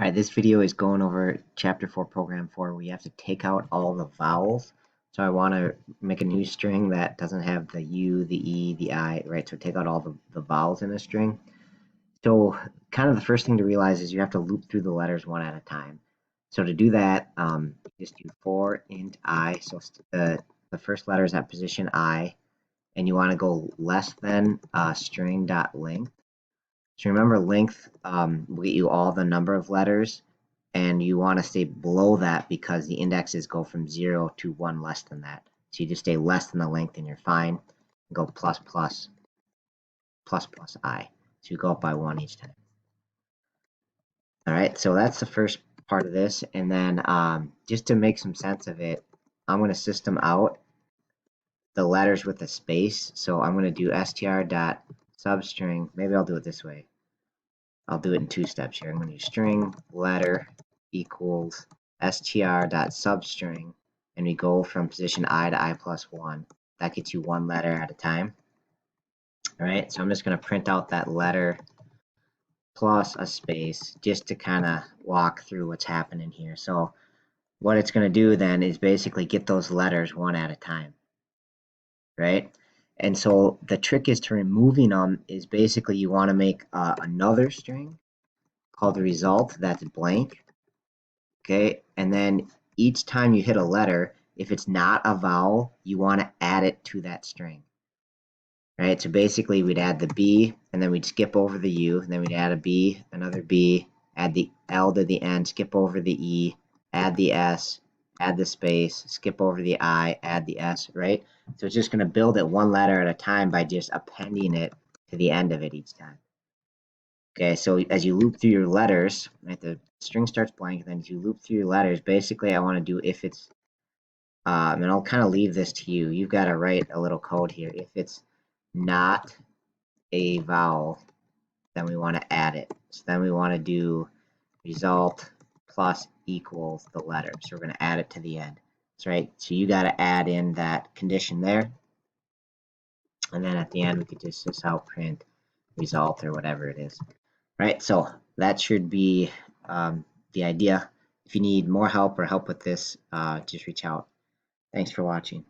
Alright, this video is going over chapter 4, program 4, where you have to take out all the vowels. So I want to make a new string that doesn't have the U, the E, the I, right? So take out all the vowels in a string. So kind of the first thing to realize is you have to loop through the letters one at a time. So to do that, just do for int I. So the first letter is at position I, and you want to go less than string.length. So remember, length will get you all the number of letters, and you want to stay below that because the indexes go from 0 to 1 less than that. So you just stay less than the length and you're fine. Go plus plus plus plus I. So you go up by 1 each time. All right, so that's the first part of this. And then just to make some sense of it, I'm going to system out the letters with a space. So I'm going to do str.substring. Maybe I'll do it this way. I'll do it in 2 steps here. I'm going to use string letter equals str.substring, and we go from position I to I plus 1. That gets you 1 letter at a time. All right, so I'm just going to print out that letter plus a space just to kind of walk through what's happening here. So what it's going to do then is basically get those letters one at a time, right? And so the trick is to removing them is basically you want to make another string called the result that's blank. Okay, and then each time you hit a letter, if it's not a vowel, you want to add it to that string. Right, so basically we'd add the B, and then we'd skip over the U, and then we'd add a B, another B, add the L to the end, skip over the E, add the S, add the space, skip over the I, add the S, right? So it's just going to build it one letter at a time by just appending it to the end of it each time. Okay, so as you loop through your letters, right, the string starts blank, and then as you loop through your letters, basically I want to do if it's, and I'll kind of leave this to you. You've got to write a little code here. If it's not a vowel, then we want to add it. So then we want to do result plus equals the letter. So we're going to add it to the end. That's right. So you got to add in that condition there. And then at the end, we could just print result or whatever it is. Right, so that should be the idea. If you need more help or help with this, just reach out. Thanks for watching.